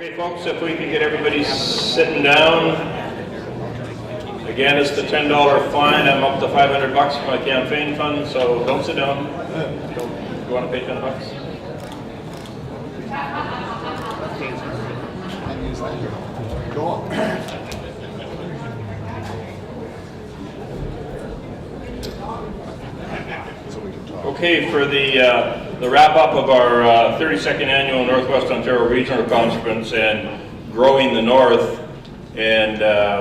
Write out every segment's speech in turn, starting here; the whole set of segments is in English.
Okay, folks, if we can get everybody sitting down. Again, it's the $10 fine. I'm up to $500 for my campaign fund, so don't sit down. You want to pay $10? Go on. Okay, for the wrap-up of our 32nd Annual Northwest Ontario Regional Conference and Growing the North, and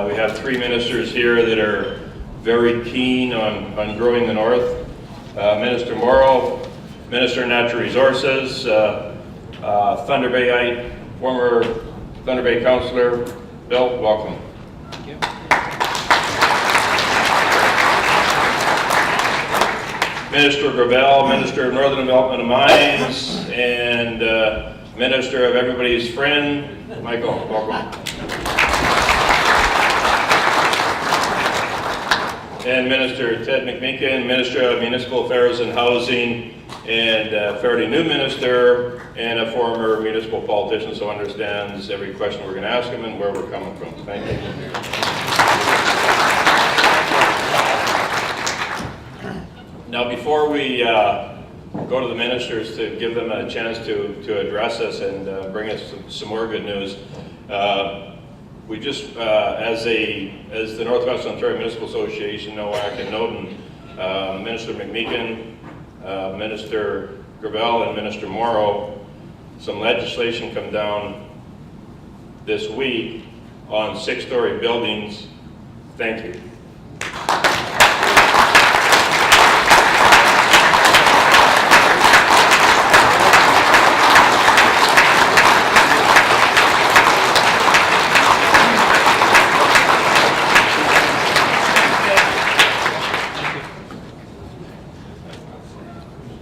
we have three ministers here that are very keen on growing the North. Minister Morrow, Minister of Natural Resources, Thunder Bayite, former Thunder Bay Councillor. Bill, welcome. Thank you. Minister Gravel, Minister of Northern Development and Mines, and Minister of everybody's friend, Michael, welcome. And Minister Ted McMeekis, Minister of Municipal Affairs and Housing, and a fairly new minister, and a former municipal politician, so understands every question we're going to ask him and where we're coming from. Thank you. Now, before we go to the ministers to give them a chance to address us and bring us some more good news, we just, as the Northwest Ontario Municipal Association, NOAC and NODN, Minister McMeekis, Minister Gravel, and Minister Morrow, some legislation come down this week on 6-story buildings. Thank you.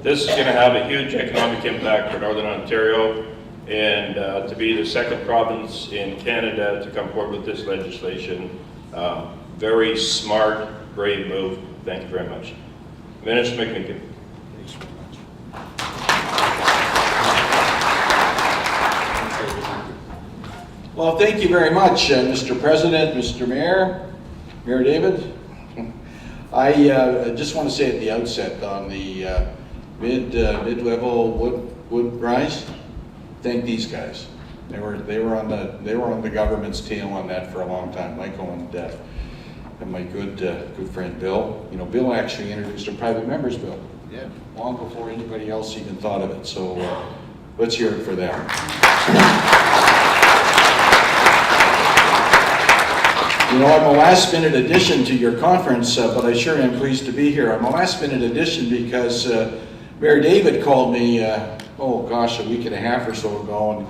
This is going to have a huge economic impact for Northern Ontario, and to be the second province in Canada to come forward with this legislation, very smart, brave move. Thank you very much. Minister McMeekis. Thanks very much. Well, thank you very much, Mr. President, Mr. Mayor, Mayor David. I just want to say at the outset on the mid-level wood rise, thank these guys. They were on the government's tail on that for a long time. Michael and my good friend Bill. You know, Bill actually introduced a private members bill. Yeah. Long before anybody else even thought of it. So let's hear it for them. You know, I'm a last-minute addition to your conference, but I sure am pleased to be here. I'm a last-minute addition because Mayor David called me, oh gosh, a week and a half or so ago, and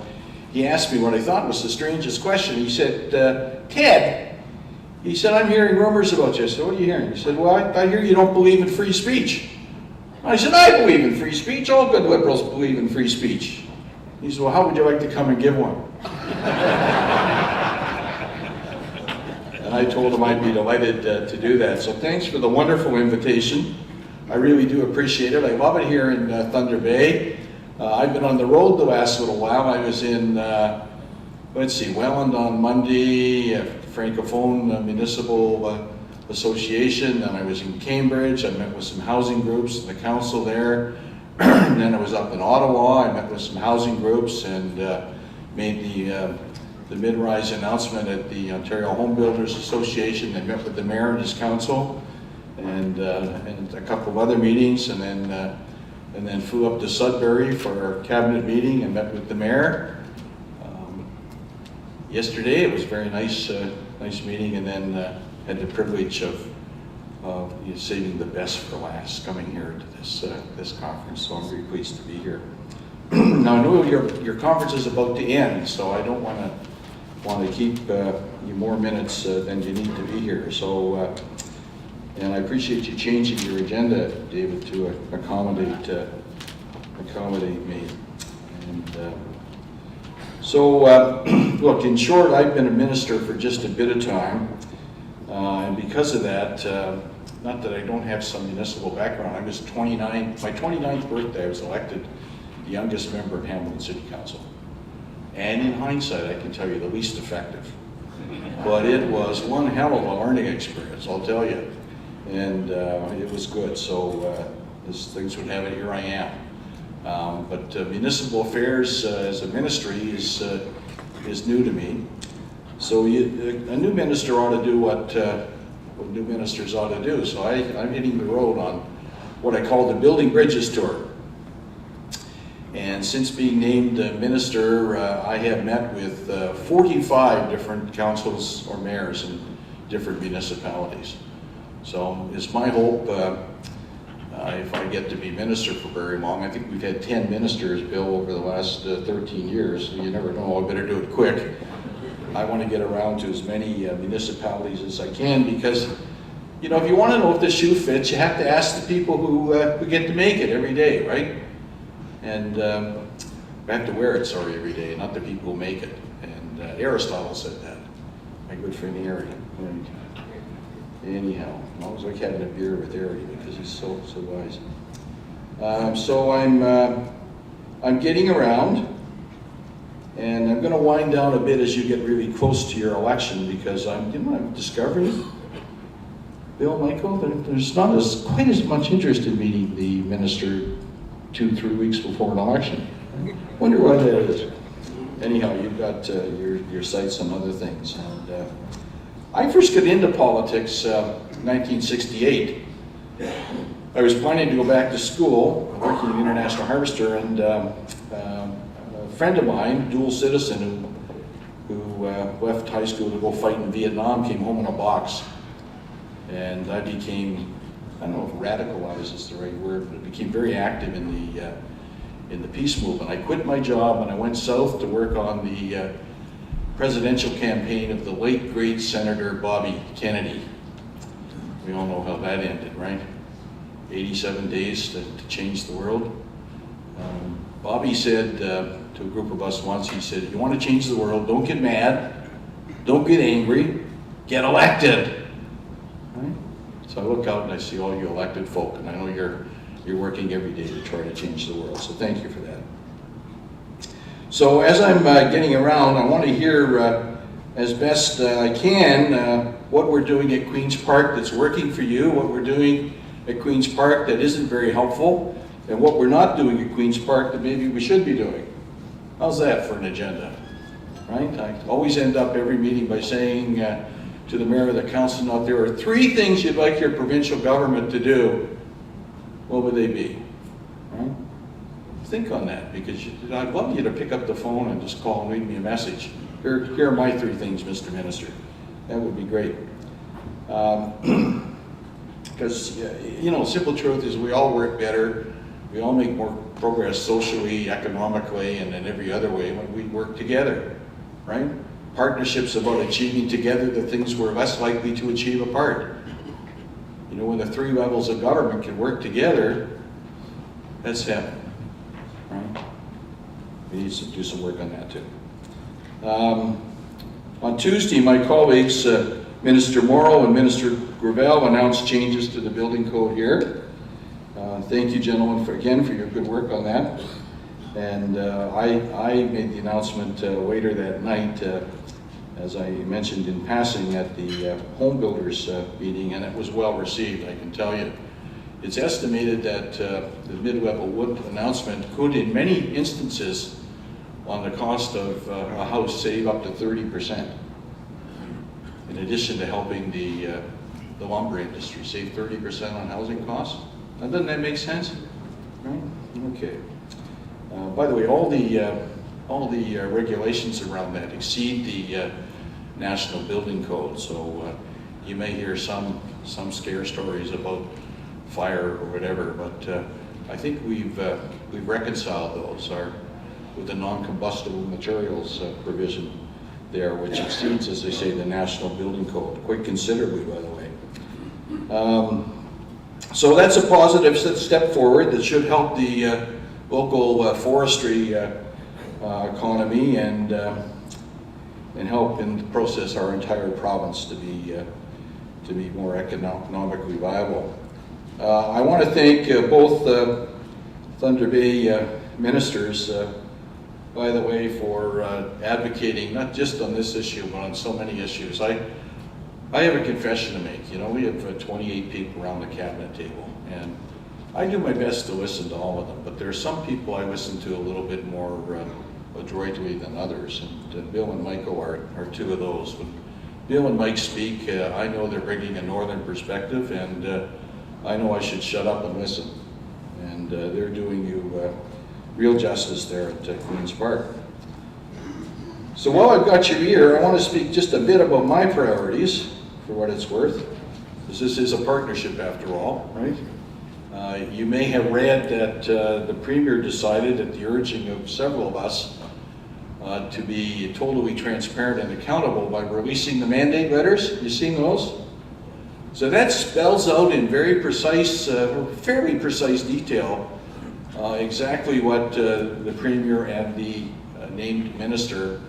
he asked me what I thought was the strangest question. He said, Ted, he said, I'm hearing rumors about you. I said, what are you hearing? He said, well, I hear you don't believe in free speech. I said, I believe in free speech. All good liberals believe in free speech. He said, well, how would you like to come and give one? And I told him I'd be delighted to do that. So thanks for the wonderful invitation. I really do appreciate it. I love it here in Thunder Bay. I've been on the road the last little while. I was in, let's see, Welland on Monday, Francophone Municipal Association, and I was in Cambridge. I met with some housing groups and the council there. And then I was up in Ottawa. I met with some housing groups and made the mid-rise announcement at the Ontario Home Builders Association. I met with the mayor and his council. And a couple of other meetings, and then flew up to Sudbury for our cabinet meeting and met with the mayor. Yesterday it was a very nice meeting, and then had the privilege of saving the best for last, coming here to this conference. So I'm very pleased to be here. Now I know your conference is about to end, so I don't want to keep you more minutes than you need to be here. So. And I appreciate you changing your agenda, David, to accommodate me. And look, in short, I've been a minister for just a bit of time, and because of that, not that I don't have some municipal background. I was 29. My 29th birthday, I was elected the youngest member of Hamilton City Council. and in hindsight, I can tell you the least effective. But it was one hell of a learning experience, I'll tell you. And it was good, so as things would have it, here I am. But municipal affairs as a ministry is new to me. So a new minister ought to do what new ministers ought to do. So I'm hitting the road on what I call the Building Bridges Tour. And since being named minister, I have met with 45 different councils or mayors in different municipalities. So it's my hope, if I get to be minister for very long, I think we've had 10 ministers, Bill, over the last 13 years, so you never know, I better do it quick. I want to get around to as many municipalities as I can, because, you know, if you want to know if the shoe fits, you have to ask the people who get to make it every day, right? And I have to wear it, sorry, every day, not the people who make it. And Aristotle said that, my good friend Harry. Right. Anyhow, I always like having a beer with Harry because he's so wise. So I'm getting around, and I'm going to wind down a bit as you get really close to your election, because I'm discovering, Bill, Michael, there's not quite as much interest in meeting the minister 2-3 weeks before an election. Wonder why that is. Anyhow, you've got your sights on other things. And I first got into politics 1968. I was planning to go back to school, working at International Harvester, and a friend of mine, dual citizen, who left high school to go fight in Vietnam, came home in a box. And I became, I don't know if radicalized is the right word, but I became very active in the peace movement. I quit my job and I went south to work on the presidential campaign of the late great Senator Bobby Kennedy. We all know how that ended, right? 87 days to change the world. Bobby said to a group of us once, he said, "You want to change the world, don't get mad, don't get angry, get elected." Right? So I look out and I see all you elected folk, and I know you're working every day to try to change the world, so thank you for that. So as I'm getting around, I want to hear as best I can what we're doing at Queen's Park that's working for you, what we're doing at Queen's Park that isn't very helpful, and what we're not doing at Queen's Park that maybe we should be doing. How's that for an agenda? Right? I always end up every meeting by saying to the mayor of the council, "Now, there are 3 things you'd like your provincial government to do. What would they be?" Right? Think on that, because I'd love you to pick up the phone and just call and leave me a message. Here are my 3 things, Mr. Minister. That would be great. Because, you know, simple truth is we all work better. We all make more progress socially, economically, and in every other way when we work together, right? Partnerships about achieving together the things we're less likely to achieve apart. You know, when the 3 levels of government can work together, that's heaven, right? We need to do some work on that too. On Tuesday, my colleagues, Minister Morrow and Minister Gravel, announced changes to the building code here. Thank you, gentlemen, again for your good work on that. And I made the announcement later that night, as I mentioned in passing at the home builders meeting, and it was well received, I can tell you. It's estimated that the mid-level wood announcement could, in many instances, on the cost of a house, save up to 30%. In addition to helping the lumber industry save 30% on housing costs. Now, doesn't that make sense? Right? Okay. By the way, all the regulations around that exceed the National Building Code, so you may hear some scare stories about fire or whatever, but I think we've reconciled those with the non-combustible materials provision there, which exceeds, as they say, the National Building Code quite considerably, by the way. So that's a positive step forward that should help the local forestry economy and help in the process our entire province to be more economically viable. I want to thank both Thunder Bay ministers by the way, for advocating not just on this issue, but on so many issues. I have a confession to make. You know, we have 28 people around the cabinet table, and I do my best to listen to all of them, but there are some people I listen to a little bit more adroitly than others, and Bill and Michael are two of those. When Bill and Mike speak, I know they're bringing a northern perspective, and I know I should shut up and listen. And they're doing you real justice there at Queen's Park. So while I've got your ear, I want to speak just a bit about my priorities, for what it's worth, because this is a partnership after all, right? You may have read that the Premier decided, at the urging of several of us, to be totally transparent and accountable by releasing the mandate letters. You seen those? So that spells out in very precise, fairly precise detail, exactly what the Premier and the named minister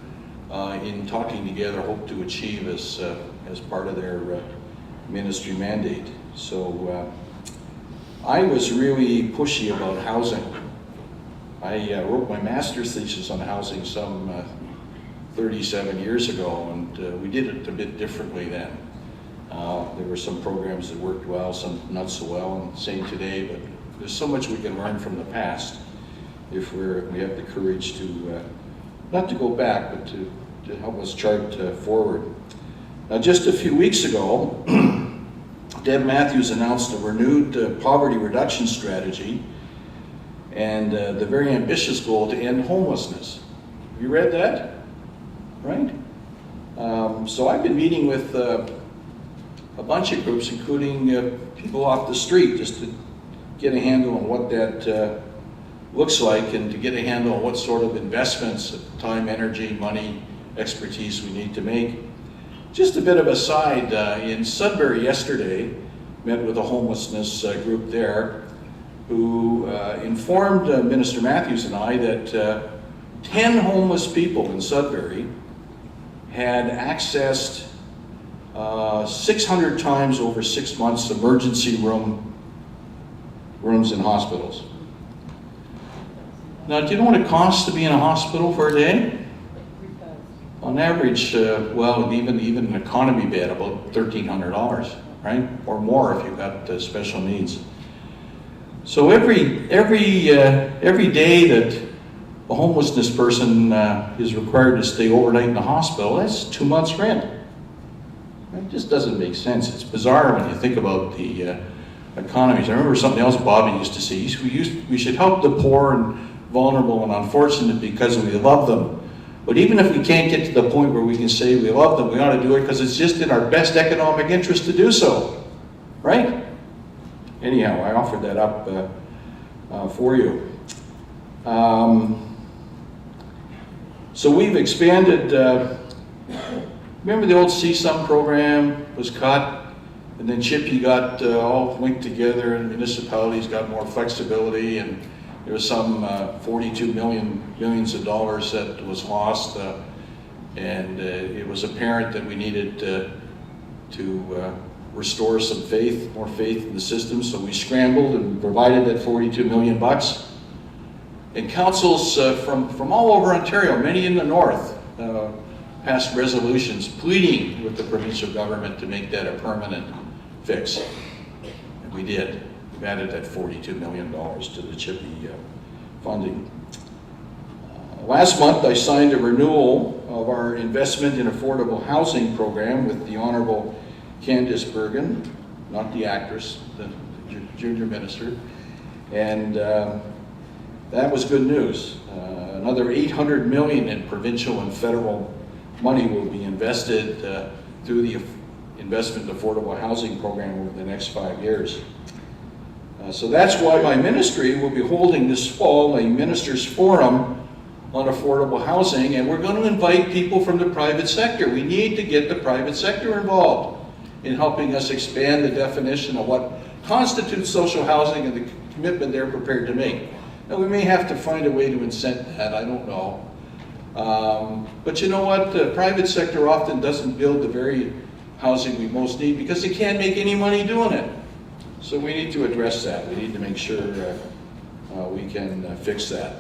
in talking together hope to achieve as part of their ministry mandate. So I was really pushy about housing. I wrote my master's thesis on housing some 37 years ago, and we did it a bit differently then. There were some programs that worked well, some not so well, and same today, but there's so much we can learn from the past if we have the courage to, not to go back, but to help us chart forward. Now, just a few weeks ago, Deb Matthews announced a renewed poverty reduction strategy and the very ambitious goal to end homelessness. Have you read that? Right? So I've been meeting with a bunch of groups, including people off the street, just to get a handle on what that looks like and to get a handle on what sort of investments, time, energy, money, expertise we need to make. Just a bit of a side, in Sudbury yesterday, met with a homelessness group there who informed Minister Matthews and I that 10 homeless people in Sudbury had accessed 600 times over 6 months emergency rooms in hospitals. Now, do you know what it costs to be in a hospital for a day? On average, well, even an economy bed, about $1,300, right? Or more if you've got special needs. So every day that a homelessness person is required to stay overnight in the hospital, that's 2 months' rent. It just doesn't make sense. It's bizarre when you think about the economies. I remember something else Bobby used to say. We should help the poor and vulnerable and unfortunate because we love them. But even if we can't get to the point where we can say we love them, we ought to do it because it's just in our best economic interest to do so, right? Anyhow, I offered that up for you. So we've expanded, remember the old CSUM program was cut, and then Chippy got all linked together and municipalities got more flexibility, and there was some millions of dollars that was lost, and it was apparent that we needed to restore some faith, more faith in the system, so we scrambled and provided that $42 million. And councils from all over Ontario, many in the north, passed resolutions pleading with the provincial government to make that a permanent fix. And we did. We've added that $42 million to the Chippy funding. Last month, I signed a renewal of our investment in affordable housing program with the Honourable Candice Bergen, not the actress, the junior minister, and that was good news. Another $800 million in provincial and federal money will be invested through the Investment in Affordable Housing Program over the next 5 years. So that's why my ministry will be holding this fall a Ministers' Forum on affordable housing, and we're going to invite people from the private sector. We need to get the private sector involved in helping us expand the definition of what constitutes social housing and the commitment they're prepared to make. Now, we may have to find a way to incent that, I don't know. But you know what? The private sector often doesn't build the very housing we most need because they can't make any money doing it. So we need to address that. We need to make sure we can fix that.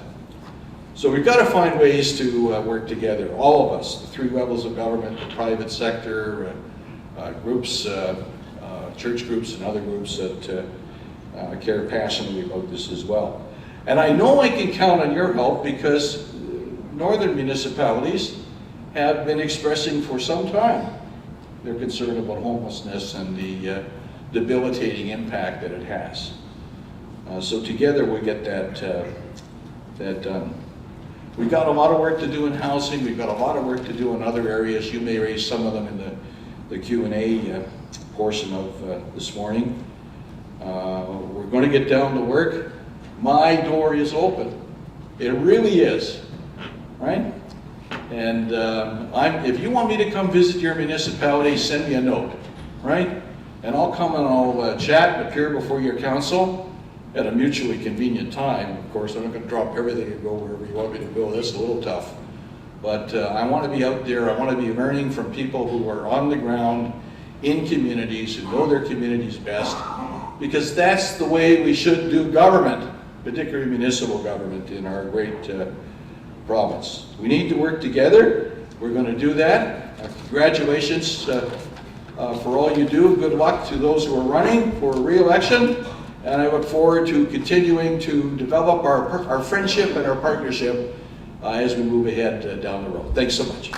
So we've got to find ways to work together, all of us, the three levels of government, the private sector, groups, church groups and other groups that care passionately about this as well. And I know I can count on your help because northern municipalities have been expressing for some time their concern about homelessness and the debilitating impact that it has. So together we get that done. We've got a lot of work to do in housing. We've got a lot of work to do in other areas. You may raise some of them in the Q&A portion of this morning. We're going to get down to work. My door is open. It really is, right? And if you want me to come visit your municipality, send me a note, right? And I'll come and I'll chat and appear before your council at a mutually convenient time. Of course, I'm not going to drop everything and go wherever you want me to go. That's a little tough. But I want to be out there. I want to be learning from people who are on the ground in communities, who know their communities best, because that's the way we should do government, particularly municipal government in our great province. We need to work together. We're going to do that. Congratulations for all you do. Good luck to those who are running for re-election. And I look forward to continuing to develop our friendship and our partnership as we move ahead down the road. Thanks so much.